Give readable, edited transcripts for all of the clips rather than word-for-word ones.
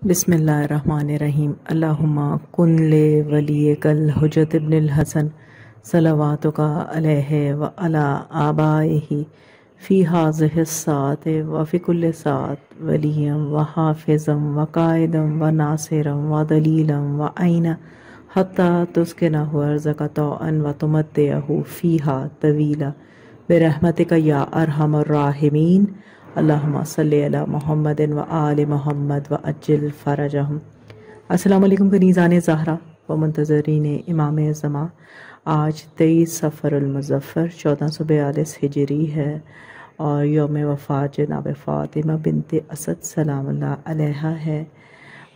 بسم اللہ الرحمن الرحیم اللہم کن لے ولیک الحجت ابن الحسن صلواتک علیہ وعلی آبائہ فی ہذہ الساعۃ وفی کل ساعۃ ولیا وحافظا وقائدا وناصرا ودلیلا وعینا حتی تسکنہ ارضک طوعا وتمتعہ فیہا طویلا برحمتک یا ارحم الراحمین اللہم صلی علی محمد و آل محمد و اجل فرجہم۔ السلام علیکم کنیزان زہرا و منتظرین امام زمان۔ آج 23 صفر المظفر 1442 ہجری ہے اور یوم وفات جناب فاطمہ بنت اسد سلام اللہ علیہا ہے،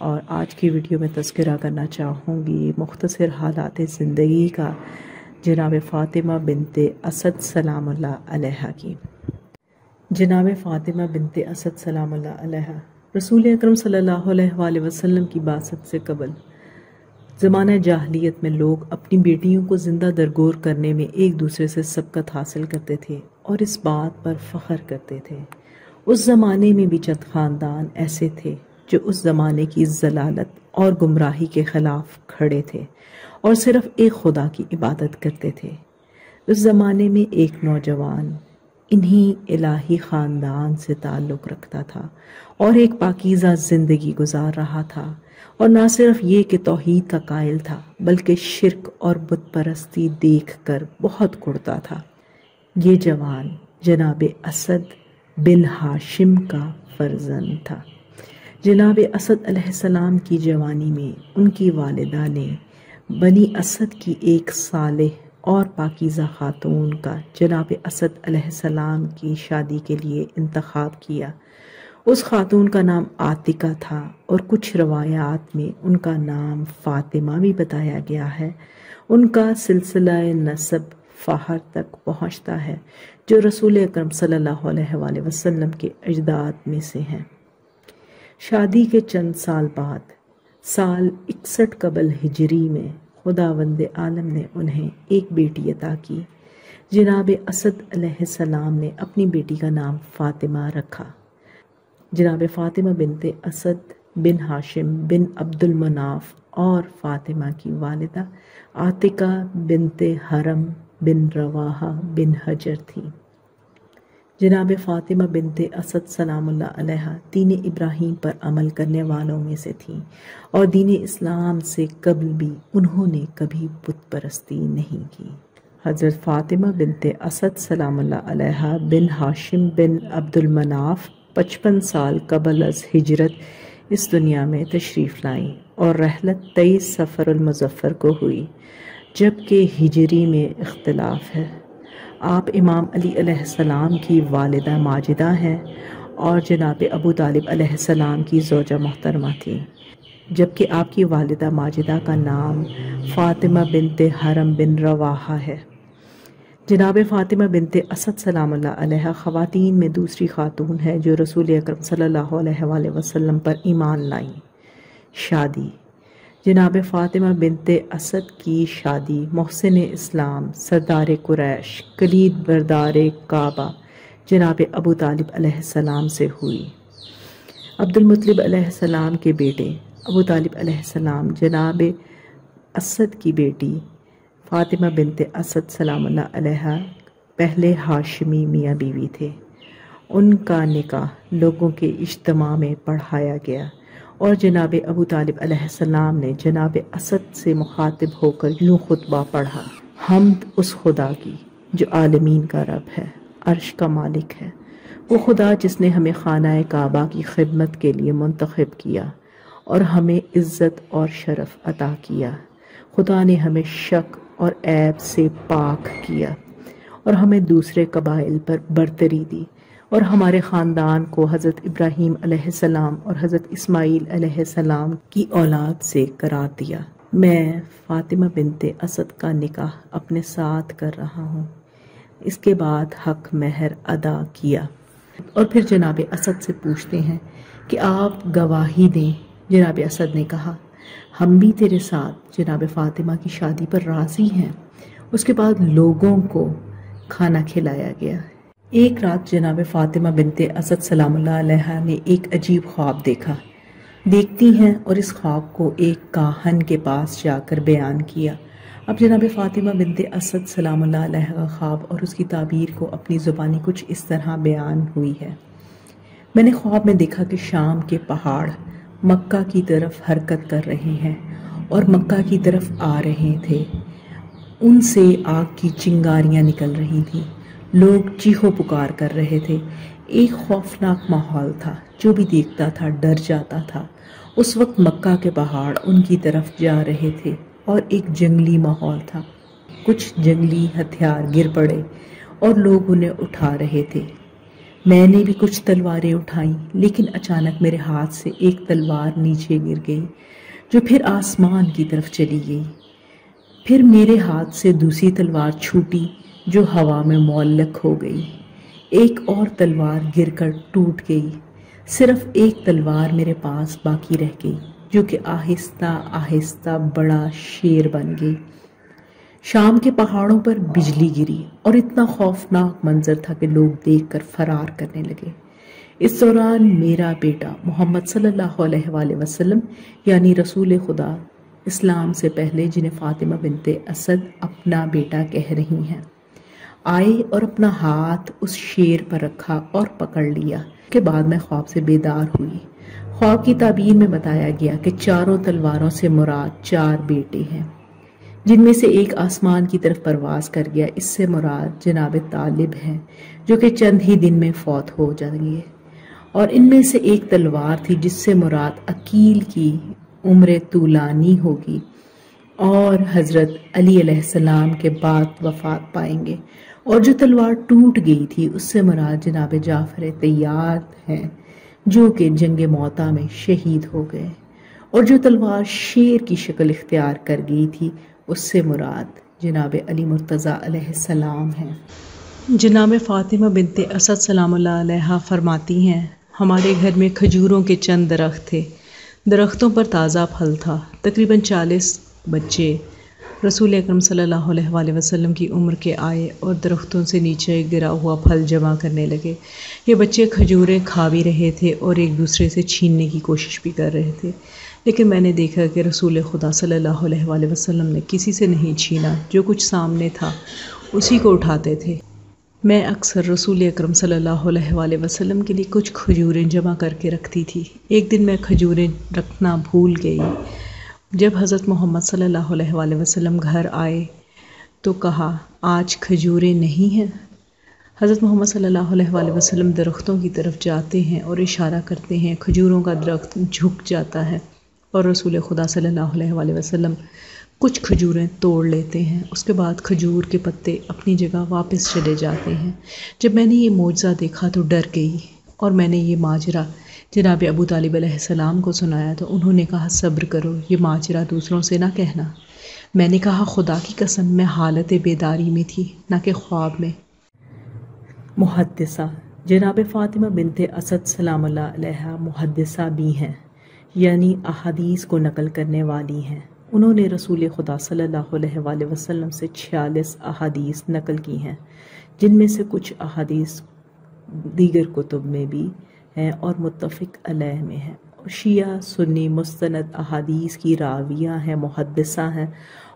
اور آج کی ویڈیو میں تذکرہ کرنا چاہوں گی مختصر حالات زندگی کا جناب فاطمہ بنت اسد سلام اللہ علیہا کی۔ جناب فاطمہ بنت اسد سلام اللہ علیہا رسول اکرم صلی اللہ علیہ وآلہ وسلم کی بعثت سے قبل زمانہ جاہلیت میں لوگ اپنی بیٹیوں کو زندہ درگور کرنے میں ایک دوسرے سے سبقت حاصل کرتے تھے اور اس بات پر فخر کرتے تھے۔ اس زمانے میں بھی چند خاندان ایسے تھے جو اس زمانے کی ضلالت اور گمراہی کے خلاف کھڑے تھے اور صرف ایک خدا کی عبادت کرتے تھے۔ اس زمانے میں ایک نوجوان انہی الہی خاندان سے تعلق رکھتا تھا اور ایک پاکیزہ زندگی گزار رہا تھا، اور نہ صرف یہ کہ توحید کا قائل تھا بلکہ شرک اور بت پرستی دیکھ کر بہت کڑتا تھا۔ یہ جوان جناب اسد بن ہاشم کا فرزند تھا۔ جناب اسد علیہ السلام کی جوانی میں ان کی والدہ نے بنی اسد کی ایک صالح اور پاکیزہ خاتون کا جناب اسد علیہ السلام کی شادی کے لیے انتخاب کیا۔ اس خاتون کا نام عاتقہ تھا اور کچھ روایات میں ان کا نام فاطمہ بھی بتایا گیا ہے۔ ان کا سلسلہ نسب فہر تک پہنچتا ہے جو رسول اکرم صلی اللہ علیہ وآلہ وسلم کے اجداد میں سے ہیں۔ شادی کے چند سال بعد سال 61 قبل ہجری میں خداوند عالم نے انہیں ایک بیٹی عطا کی۔ جناب اسد علیہ السلام نے اپنی بیٹی کا نام فاطمہ رکھا۔ جناب فاطمہ بنت اسد بن ہاشم بن عبد المناف اور فاطمہ کی والدہ عاتقہ بنت حرم بن رواحہ بن حجر تھی۔ جناب فاطمہ بنت اسد سلام اللہ علیہا دین ابراہیم پر عمل کرنے والوں میں سے تھیں، اور دین اسلام سے قبل بھی انہوں نے کبھی بت پرستی نہیں کی۔ حضرت فاطمہ بنت اسد سلام اللہ علیہا بن ہاشم بن عبد المناف 55 سال قبل از ہجرت اس دنیا میں تشریف لائیں، اور رحلت 23 صفر المظفر کو ہوئی، جبکہ ہجری میں اختلاف ہے۔ آپ امام علی علیہ السلام کی والدہ ماجدہ ہیں اور جناب ابو طالب علیہ السلام کی زوجہ محترمہ تھیں، جبکہ آپ کی والدہ ماجدہ کا نام فاطمہ بنت حرم بن رواحہ ہے۔ جناب فاطمہ بنت اسد سلام اللہ علیہا خواتین میں دوسری خاتون ہے جو رسول اکرم صلی اللہ علیہ وآلہ وسلم پر ایمان لائیں۔ شادی جناب فاطمہ بنت اسد کی شادی محسن اسلام سردار قریش کلید بردار کعبہ جناب ابو طالب علیہ السلام سے ہوئی۔ عبد المطلب علیہ السلام کے بیٹے ابو طالب علیہ السلام جناب اسد کی بیٹی فاطمہ بنت اسد سلام اللہ علیہا پہلے ہاشمی میاں بیوی تھے۔ ان کا نکاح لوگوں کے اجتماع میں پڑھایا گیا، اور جناب ابو طالب علیہ السلام نے جناب اسد سے مخاطب ہو کر یوں خطبہ پڑھا: حمد اس خدا کی جو عالمین کا رب ہے، عرش کا مالک ہے، وہ خدا جس نے ہمیں خانہ کعبہ کی خدمت کے لیے منتخب کیا اور ہمیں عزت اور شرف عطا کیا۔ خدا نے ہمیں شک اور عیب سے پاک کیا اور ہمیں دوسرے قبائل پر برتری دی، اور ہمارے خاندان کو حضرت ابراہیم علیہ السلام اور حضرت اسماعیل علیہ السلام کی اولاد سے قرار دیا۔ میں فاطمہ بنت اسد کا نکاح اپنے ساتھ کر رہا ہوں۔ اس کے بعد حق مہر ادا کیا، اور پھر جناب اسد سے پوچھتے ہیں کہ آپ گواہی دیں۔ جناب اسد نے کہا: ہم بھی تیرے ساتھ جناب فاطمہ کی شادی پر راضی ہیں۔ اس کے بعد لوگوں کو کھانا کھلایا گیا۔ ایک رات جناب فاطمہ بنت اسد سلام اللہ علیہا نے ایک عجیب خواب دیکھا۔ دیکھتی ہیں اور اس خواب کو ایک کاہن کے پاس جا کر بیان کیا۔ اب جناب فاطمہ بنت اسد سلام اللہ علیہ کا خواب اور اس کی تعبیر کو اپنی زبانی کچھ اس طرح بیان ہوئی ہے۔ میں نے خواب میں دیکھا کہ شام کے پہاڑ مکہ کی طرف حرکت کر رہے ہیں اور مکہ کی طرف آ رہے تھے۔ ان سے آگ کی چنگاریاں نکل رہی تھیں، لوگ چیخو پکار کر رہے تھے۔ ایک خوفناک ماحول تھا، جو بھی دیکھتا تھا ڈر جاتا تھا۔ اس وقت مکہ کے پہاڑ ان کی طرف جا رہے تھے اور ایک جنگلی ماحول تھا۔ کچھ جنگلی ہتھیار گر پڑے اور لوگ انہیں اٹھا رہے تھے۔ میں نے بھی کچھ تلواریں اٹھائیں، لیکن اچانک میرے ہاتھ سے ایک تلوار نیچے گر گئی، جو پھر آسمان کی طرف چلی گئی۔ پھر میرے ہاتھ سے دوسری تلوار چھوٹی، جو ہوا میں معلق ہو گئی۔ ایک اور تلوار گر کر ٹوٹ گئی۔ صرف ایک تلوار میرے پاس باقی رہ گئی، جو کہ آہستہ آہستہ بڑا شیر بن گئی۔ شام کے پہاڑوں پر بجلی گری اور اتنا خوفناک منظر تھا کہ لوگ دیکھ کر فرار کرنے لگے۔ اس دوران میرا بیٹا محمد صلی اللہ علیہ وآلہ وسلم یعنی رسول خدا اسلام سے پہلے، جنہیں فاطمہ بنت اسد اپنا بیٹا کہہ رہی ہیں، آئے اور اپنا ہاتھ اس شیر پر رکھا اور پکڑ لیا۔ کے بعد میں خواب سے بیدار ہوئی۔ خواب کی تعبیر میں بتایا گیا کہ چاروں تلواروں سے مراد 4 بیٹے ہیں، جن میں سے ایک آسمان کی طرف پرواز کر گیا۔ اس سے مراد جناب طالب ہیں، جو کہ چند ہی دن میں فوت ہو جائیں گے، اور ان میں سے ایک تلوار تھی جس سے مراد عقیل کی عمر طولانی ہوگی اور حضرت علی علیہ السلام کے بعد وفات پائیں گے، اور جو تلوار ٹوٹ گئی تھی اس سے مراد جناب جعفر طیار ہیں، جو کہ جنگ موطا میں شہید ہو گئے، اور جو تلوار شیر کی شکل اختیار کر گئی تھی اس سے مراد جناب علی مرتضیٰ علیہ السلام ہیں۔ جناب فاطمہ بنت اسد سلام اللہ علیہ فرماتی ہیں، ہمارے گھر میں کھجوروں کے چند درخت تھے، درختوں پر تازہ پھل تھا۔ تقریباً 40 بچے رسول اکرم صلی اللہ علیہ وآلہ وسلم کی عمر کے آئے اور درختوں سے نیچے گرا ہوا پھل جمع کرنے لگے۔ یہ بچے کھجوریں کھا بھی رہے تھے اور ایک دوسرے سے چھیننے کی کوشش بھی کر رہے تھے، لیکن میں نے دیکھا کہ رسول خدا صلی اللہ علیہ وآلہ وسلم نے کسی سے نہیں چھینا، جو کچھ سامنے تھا اسی کو اٹھاتے تھے۔ میں اکثر رسول اکرم صلی اللہ علیہ وآلہ وسلم کے لیے کچھ کھجوریں جمع کر کے رکھتی تھی۔ ایک دن میں کھجوریں رکھنا بھول گئی۔ جب حضرت محمد صلی اللہ علیہ وآلہ وسلم گھر آئے تو کہا، آج کھجوریں نہیں ہیں؟ حضرت محمد صلی اللہ علیہ وآلہ وسلم درختوں کی طرف جاتے ہیں اور اشارہ کرتے ہیں، کھجوروں کا درخت جھک جاتا ہے اور رسول خدا صلی اللہ علیہ وآلہ وسلم کچھ کھجوریں توڑ لیتے ہیں۔ اس کے بعد کھجور کے پتے اپنی جگہ واپس چلے جاتے ہیں۔ جب میں نے یہ معجزہ دیکھا تو ڈر گئی، اور میں نے یہ ماجرا جناب ابو طالب علیہ السلام کو سنایا تو انہوں نے کہا، صبر کرو، یہ ماجرا دوسروں سے نہ کہنا۔ میں نے کہا، خدا کی قسم میں حالت بیداری میں تھی، نہ کہ خواب میں۔ محدثہ جناب فاطمہ بنت اسد سلام اللہ علیہ محدثہ بھی ہیں، یعنی احادیث کو نقل کرنے والی ہیں۔ انہوں نے رسول خدا صلی اللہ علیہ وآلہ وسلم سے 46 احادیث نقل کی ہیں، جن میں سے کچھ احادیث دیگر کتب میں بھی ہیں اور متفق علیہ میں ہیں۔ شیعہ سنی مستند احادیث کی راویہ ہیں، محدثہ ہیں،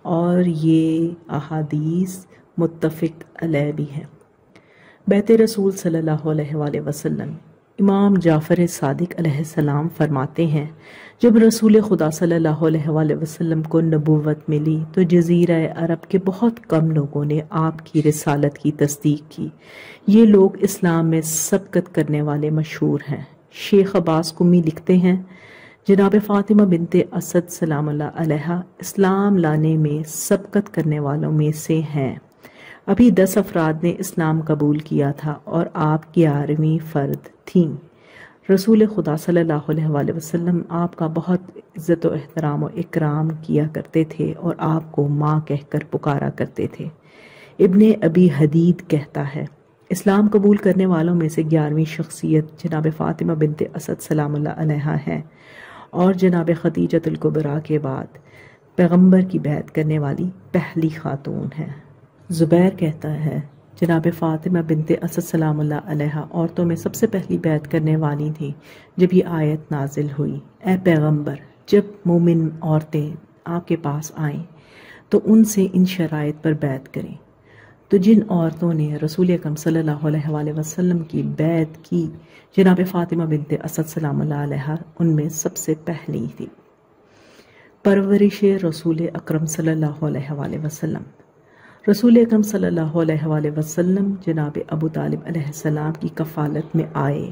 اور یہ احادیث متفق علیہ بھی ہیں۔ بیت رسول صلی اللہ علیہ وآلہ وسلم امام جعفر صادق علیہ السلام فرماتے ہیں، جب رسول خدا صلی اللہ علیہ وآلہ وسلم کو نبوت ملی تو جزیرہ عرب کے بہت کم لوگوں نے آپ کی رسالت کی تصدیق کی۔ یہ لوگ اسلام میں سبقت کرنے والے مشہور ہیں۔ شیخ عباس قمی لکھتے ہیں، جناب فاطمہ بنت اسد سلام اللہ علیہ اسلام لانے میں سبقت کرنے والوں میں سے ہیں۔ ابھی 10 افراد نے اسلام قبول کیا تھا اور آپ 11ویں فرد تھیں۔ رسول خدا صلی اللہ علیہ وآلہ وسلم آپ کا بہت عزت و احترام و اکرام کیا کرتے تھے اور آپ کو ماں کہہ کر پکارا کرتے تھے۔ ابن ابی حدید کہتا ہے، اسلام قبول کرنے والوں میں سے 11ویں شخصیت جناب فاطمہ بنت اسد سلام اللہ علیہ ہے، اور جناب خدیجہ الکبریٰ کے بعد پیغمبر کی بیعت کرنے والی پہلی خاتون ہے۔ زبیر کہتا ہے، جناب فاطمہ بنت اسد سلام اللہ علیہا عورتوں میں سب سے پہلی بیعت کرنے والی تھیں جب یہ آیت نازل ہوئی، اے پیغمبر، جب مومن عورتیں آپ کے پاس آئیں تو ان سے ان شرائط پر بیعت کریں۔ تو جن عورتوں نے رسول اکرم صلی اللہ علیہ وآلہ وسلم کی بیعت کی، جناب فاطمہ بنت اسد سلام اللہ علیہا ان میں سب سے پہلی تھی۔ پرورش رسول اکرم صلی اللہ علیہ وآلہ وسلم۔ رسول اکرم صلی اللہ علیہ وآلہ وسلم جناب ابو طالب علیہ السلام کی کفالت میں آئے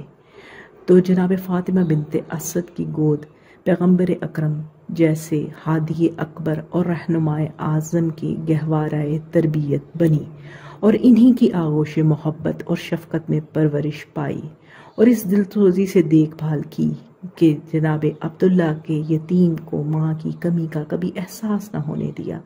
تو جناب فاطمہ بنت اسد کی گود پیغمبر اکرم جیسے ہادی اکبر اور رہنمائے اعظم کی گہوارۂ تربیت بنی اور انہی کی آغوش محبت اور شفقت میں پرورش پائی اور اس دلسوزی سے دیکھ بھال کی کہ جناب عبداللہ کے یتیم کو ماں کی کمی کا کبھی احساس نہ ہونے دیا،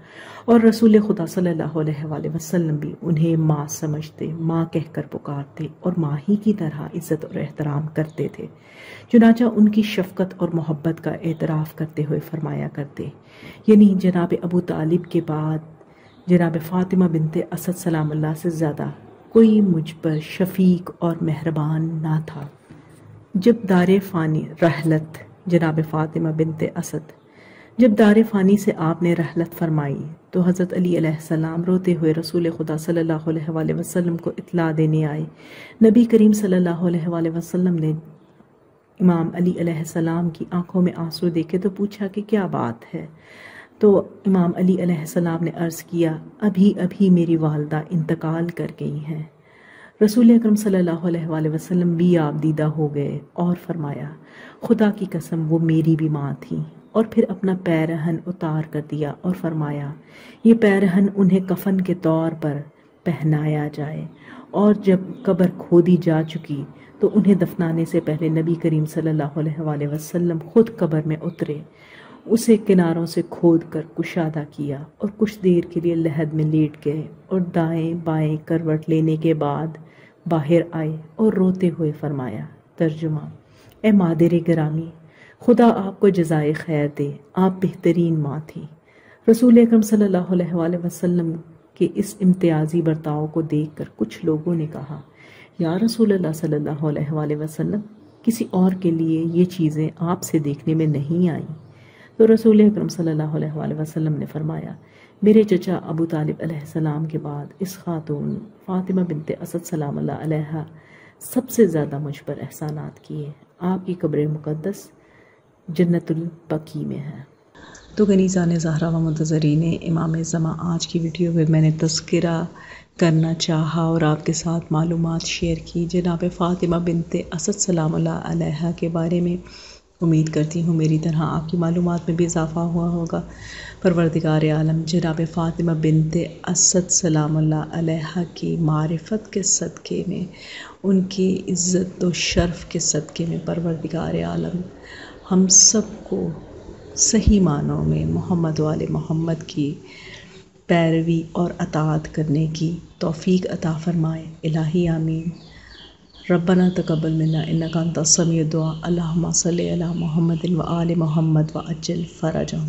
اور رسول خدا صلی اللہ علیہ وآلہ وسلم بھی انہیں ماں سمجھتے، ماں کہہ کر پکارتے اور ماں ہی کی طرح عزت اور احترام کرتے تھے۔ چنانچہ ان کی شفقت اور محبت کا اعتراف کرتے ہوئے فرمایا کرتے، یعنی جناب ابو طالب کے بعد جناب فاطمہ بنت اسد سلام اللہ سے زیادہ کوئی مجھ پر شفیق اور مہربان نہ تھا۔ جب دار فانی رحلت جناب فاطمہ بنت اسد، جب دار فانی سے آپ نے رحلت فرمائی تو حضرت علی علیہ السلام روتے ہوئے رسول خدا صلی اللہ علیہ وآلہ وسلم کو اطلاع دینے آئے۔ نبی کریم صلی اللہ علیہ وآلہ وسلم نے امام علی علیہ السلام کی آنکھوں میں آنسو دیکھے تو پوچھا کہ کیا بات ہے؟ تو امام علی علیہ السلام نے عرض کیا، ابھی میری والدہ انتقال کر گئی ہیں۔ رسول اکرم صلی اللہ علیہ وآلہ وسلم بھی آپ دیدہ ہو گئے اور فرمایا، خدا کی قسم وہ میری بھی ماں تھی، اور پھر اپنا پیرہن اتار کر دیا اور فرمایا، یہ پیرہن انہیں کفن کے طور پر پہنایا جائے، اور جب قبر کھودی جا چکی تو انہیں دفنانے سے پہلے نبی کریم صلی اللہ علیہ وآلہ وسلم خود قبر میں اترے، اسے کناروں سے کھود کر کشادہ کیا اور کچھ دیر کے لیے لحد میں لیٹ گئے اور دائیں بائیں کروٹ لینے کے بعد باہر آئے اور روتے ہوئے فرمایا، ترجمہ، اے مادر گرامی، خدا آپ کو جزائے خیر دے، آپ بہترین ماں تھی۔ رسول اکرم صلی اللہ علیہ وآلہ وسلم کے اس امتیازی برتاؤ کو دیکھ کر کچھ لوگوں نے کہا، یا رسول اللہ صلی اللہ علیہ وآلہ وسلم، کسی اور کے لیے یہ چیزیں آپ سے دیکھنے میں نہیں آئیں۔ تو رسول اکرم صلی اللہ علیہ وآلہ وسلم نے فرمایا، میرے چچا ابو طالب علیہ السلام کے بعد اس خاتون فاطمہ بنت اسد سلام اللہ علیہا سب سے زیادہ مجھ پر احسانات کیے۔ آپ کی قبر مقدس جنت البقیع میں ہے۔ تو کنیزان زہرا و منتظرین امام زمان، آج کی ویڈیو میں میں نے تذکرہ کرنا چاہا اور آپ کے ساتھ معلومات شیئر کی جناب فاطمہ بنت اسد سلام اللہ علیہا کے بارے میں۔ امید کرتی ہوں میری طرح آپ کی معلومات میں بھی اضافہ ہوا ہوگا۔ پروردگار عالم جناب فاطمہ بنت اسد سلام اللہ علیہا کی معرفت کے صدقے میں، ان کی عزت و شرف کے صدقے میں پروردگار عالم ہم سب کو صحیح معنوں میں محمد وآل محمد کی پیروی اور اطاعت کرنے کی توفیق عطا فرمائے۔ الہی آمین۔ ربنا تقبل منا انک انت السمیع الدعاء، اللہم صلی علی محمد و آل محمد وعجل فرجہم۔